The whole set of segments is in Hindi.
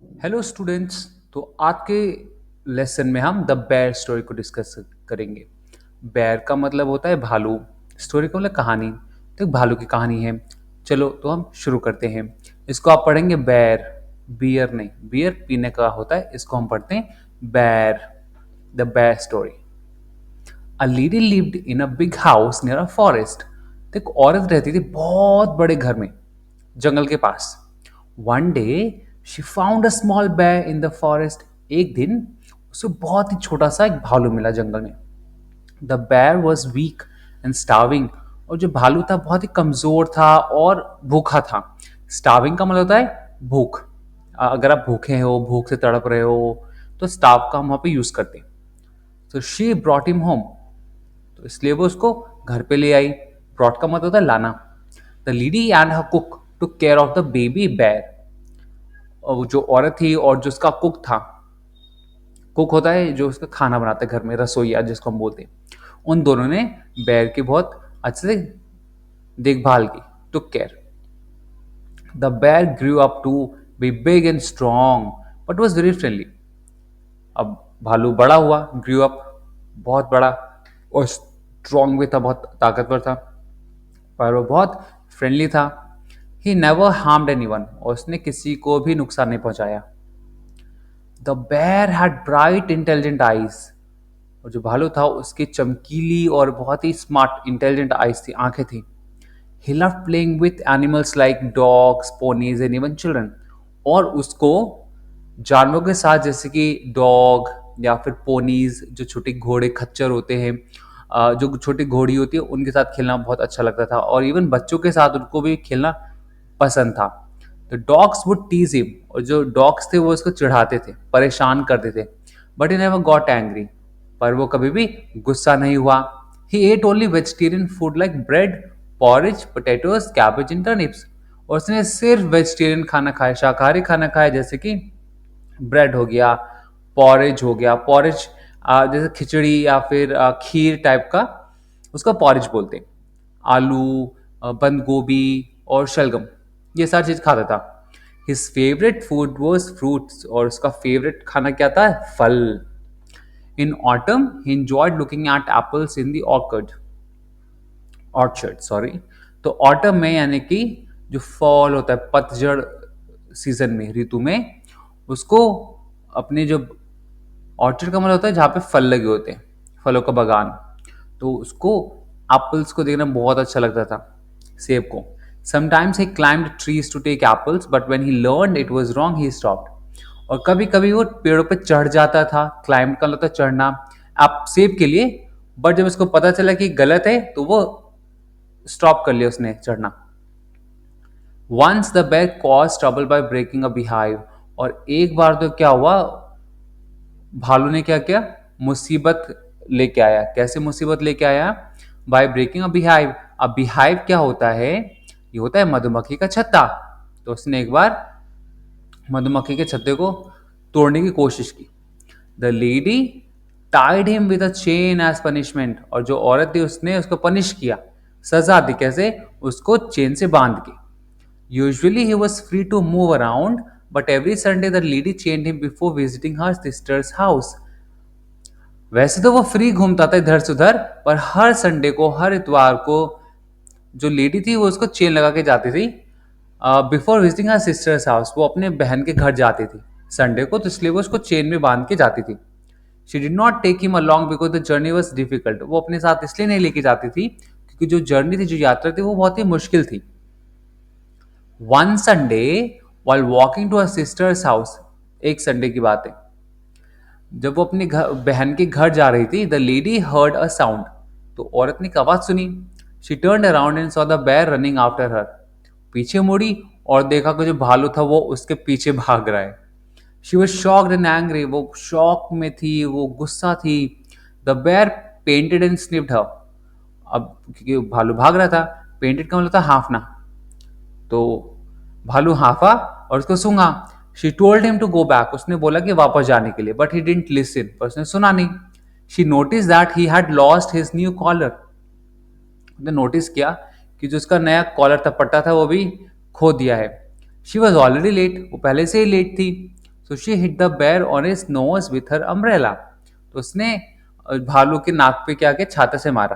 Hello students. तो आज के लेसन में हम द बेयर स्टोरी को डिस्कस करेंगे। बेयर का मतलब होता है भालू, स्टोरी का मतलब कहानी। तो एक भालू की कहानी है। चलो तो हम शुरू करते हैं। इसको आप पढ़ेंगे बेयर, बियर नहीं, बियर पीने का होता है, इसको हम पढ़ते हैं bear. The bear story. A lady lived in a big house near a forest. तो एक औरत रहती थी बहुत बड़े घर में, जंगल के पास। One day she found a small bear in the forest. एक दिन उसे बहुत ही छोटा सा एक भालू मिला जंगल में। The bear was weak and starving. और जो भालू था बहुत ही कमजोर था और भूखा था। स्टार्विंग का मतलब होता है भूख। अगर आप भूखे हो, भूख से तड़प रहे हो, तो स्टार्व का हम वहां पे यूज करते हैं। तो शी ब्रॉट हिम होम। तो इसलिए वो उसको घर पे ले आई। ब्रॉट का मतलब होता है लाना। The lady and her cook took care of the baby bear. और वो जो औरत थी और जो उसका कुक था, कुक होता है जो उसका खाना बनाता है घर में, रसोईया जिसको हम बोलते हैं, उन दोनों ने बेयर की बहुत अच्छे से देखभाल की, took care. The bear grew up to be big and strong but was very friendly. अब भालू बड़ा हुआ, ग्रू अप, बहुत बड़ा और स्ट्रॉन्ग भी था, बहुत ताकतवर था, पर वो बहुत फ्रेंडली था। ही नेवर हार्म्ड एनीवन, और उसने किसी को भी नुकसान नहीं पहुंचाया। The bear had bright intelligent eyes. और जो भालू था उसकी चमकीली और बहुत ही स्मार्ट इंटेलिजेंट आईज थी, आंखें थी। He love playing with animals like dogs, ponies and even children. और उसको जानवरों के साथ, जैसे कि डॉग या फिर पोनीज, जो छोटे घोड़े खच्चर होते हैं, जो छोटी घोड़ी होती है, उनके साथ खेलना बहुत अच्छा लगता था। और इवन बच्चों के साथ उनको भी खेलना पसंद था। तो डॉग्स वुड टीज हिम, और जो डॉग्स थे वो उसको चिढ़ाते थे, परेशान करते थे। But he never got angry, पर वो कभी भी गुस्सा नहीं हुआ। He ate only vegetarian food like bread, porridge, potatoes, cabbage and turnips. और उसने सिर्फ वेजिटेरियन खाना खाया, शाकाहारी खाना खाया, जैसे कि ब्रेड हो गया, पॉरेज हो गया। पॉरेज जैसे खिचड़ी या फिर खीर टाइप का, उसका पॉरेज बोलते हैं। आलू, बंद गोभी और शलगम, ये सारी चीज खाता था। His favourite food was fruits, और उसका फेवरेट खाना क्या था? फल। In autumn he enjoyed looking at apples in the orchard sorry. तो ऑटम में यानी कि जो फॉल होता है, पतझड़ सीजन में, ऋतु में, उसको अपने जो ऑर्चर्ड का मतलब होता है जहाँ पे फल लगे होते हैं, फलों का बागान। तो उसको एप्पल्स को देखना बहुत अच्छा लगता था, सेब को। Sometimes he climbed trees to take apples but when he learned it was wrong he stopped. और कभी कभी वो पेड़ों पे चढ़ जाता था। क्लाइंब का मतलब चढ़ना, आप सेब के लिए। बट जब उसको पता चला कि गलत है तो वो स्टॉप कर लिया उसने चढ़ना। Once the bear cause trouble by breaking a beehive. और एक बार तो क्या हुआ, भालू ने क्या किया, मुसीबत लेके आया। कैसे मुसीबत लेके आया? By breaking a beehive. अब बिहाइव क्या होता है? ये होता है मधुमक्खी का छत्ता। तो उसने एक बार मधुमक्खी के छत्ते को तोड़ने की कोशिश की। The lady tied him with a chain as punishment. और जो औरत थी उसने उसको पनिश किया, सजा दी। कैसे? उसको चेन से बांध के। Usually he was free to move around, but every Sunday the lady chained him before visiting her sister's house. वैसे तो वो फ्री घूमता था इधर से उधर, पर हर संडे को, हर इतवार को, जो लेडी थी वो उसको चेन लगा के जाती थी। Before visiting her sister's house, वो अपने बहन के घर जाती थी संडे को, तो इसलिए वो उसको चेन में बांध के जाती थी। She did not take him along because the journey was difficult. वो अपने साथ इसलिए नहीं लेके जाती थी क्योंकि जो जर्नी थी, जो यात्रा थी, वो बहुत ही मुश्किल थी। One Sunday while walking to her sister's house, एक संडे की बात है, जब वो अपने घर, बहन के घर जा रही थी, the lady heard a sound. तो औरत ने एक आवाज सुनी। She turn around and saw the bear running after her. पीछे मुड़ी और देखा कि जो भालू था वो उसके पीछे भाग रहा है। She was shocked and angry. वो शॉक में थी, वो गुस्सा थी। The bare painted and sniffed हर। अब क्योंकि भालू भाग रहा था, पेंटेड का मतलब था हाँफना। तो भालू हाँफा और उसको सूंघा। She told him to go back. उसने बोला कि वापस जाने के लिए, बट ही डिडंट लिसन, पर उसने सुना नहीं। She notice that he had lost his new collar. उसने नोटिस किया कि जो उसका नया कॉलर था, पट्टा था, वो भी खो दिया है। She was already late. वो पहले से ही लेट थी। So she hit the bear on his nose with her umbrella. तो उसने भालू के नाक पे क्या किया, छाता से मारा।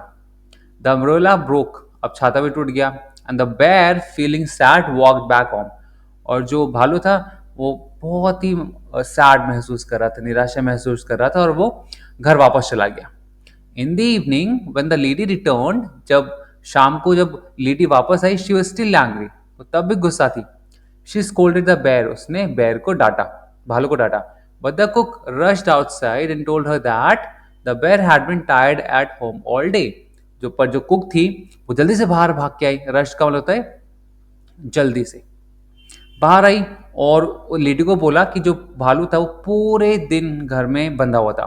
द अम्ब्रेला ब्रोक, अब छाता भी टूट गया। And the bear feeling sad walked back home. और जो भालू था वो बहुत ही सैड महसूस कर रहा था, निराशा महसूस कर रहा था, और वो घर वापस चला गया। In the evening when the lady return, जब शाम को जब लेडी वापस आई, शी वाज स्टिल एंग्री, वो तब भी गुस्सा थी। शी स्कोल्डेड द बेयर, उसने बेयर को डांटा, भालू को डांटा। But the cook rushed outside and told her that the bear had been tired at home all day. जो कुक थी वो जल्दी से बाहर भाग के आई। रश का मतलब होता है जल्दी से बाहर आई, और लेडी को बोला कि जो भालू था वो पूरे दिन घर में बंधा हुआ था।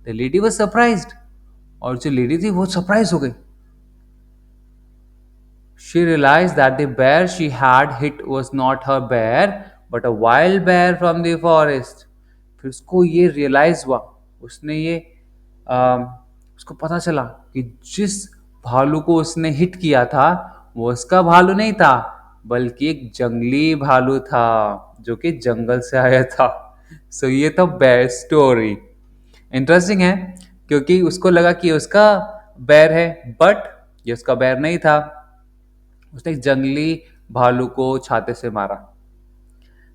द लेडी वाज सरप्राइज्ड, और जो लेडी थी वो सरप्राइज हो गई। She realized that the bear she had hit was not her bear but a wild bear from the forest। फिर उसको ये रियलाइज हुआ, उसने ये अम, उसको पता चला कि जिस भालू को उसने हिट किया था वो उसका भालू नहीं था, बल्कि एक जंगली भालू था जो कि जंगल से आया था। सो ये था बेयर स्टोरी। इंटरेस्टिंग है, क्योंकि उसको लगा कि ये उसका बैर है, बट ये उसका बैर नहीं था। उसने एक जंगली भालू को छाते से मारा।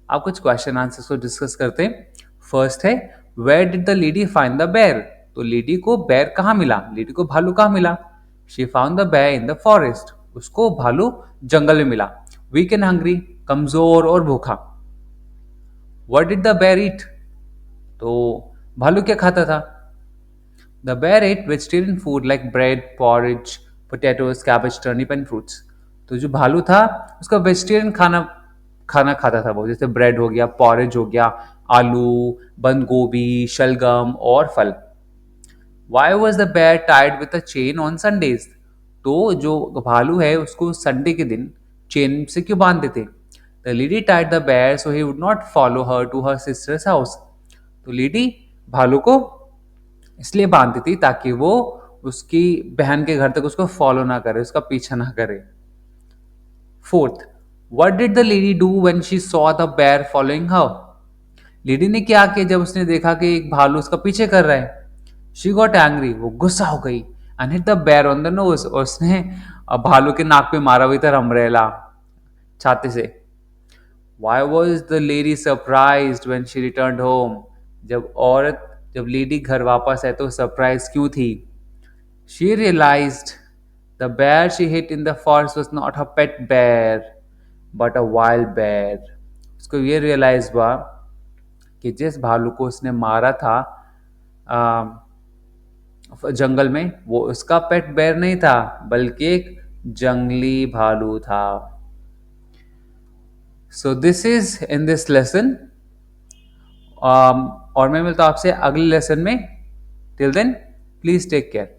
आप कुछ क्वेश्चन आंसर्स को डिस्कस करते हैं। फर्स्ट है, where did the lady find the bear. तो लेडी को बेयर कहाँ मिला, लेडी को भालू कहाँ मिला। She found the bear in the forest, उसको भालू जंगल में मिला। वीक एंड हंग्री, कमजोर और भूखा। What did the bear eat, तो भालू क्या खाता था। The bear ate vegetarian food like bread, porridge, potatoes, cabbage, turnip and fruits. तो जो भालू था उसका वेजिटेरियन खाना खाना खाता था वो, जैसे ब्रेड हो गया, पॉरेज हो गया, आलू, बंद गोभी, शलगम और फल। Why was the bear tied with a chain on Sundays. तो जो भालू है उसको संडे के दिन चेन से क्यों बांध देते। The lady tied the bear so he would not follow her to her sister's house. तो लेडी भालू को इसलिए बांधती थी ताकि वो उसकी बहन के घर तक उसको फॉलो ना करे, उसका पीछा ना करे। Fourth, what did the lady do when she saw the bear following her. Lady ने क्या किया जब उसने देखा कि एक भालू उसका पीछे कर रहा है। शी गॉट एंग्री, वो गुस्सा हो गई। And hit the bear on the nose, और उसने भालू के नाक पे मारा हुई था अम्ब्रेला, छाते से। Why was the lady surprised when she returned home? जब लेडी घर वापस आए तो सरप्राइज क्यों थी। She realized the bear she hit in the forest was not her pet bear but a wild bear। उसको ये रियलाइज हुआ कि जिस भालू को उसने मारा था जंगल में, वो उसका पेट बेर नहीं था बल्कि एक जंगली भालू था। So this is in this lesson, और मैं मिलता हूं आपसे अगले लेसन में। Till then please take care.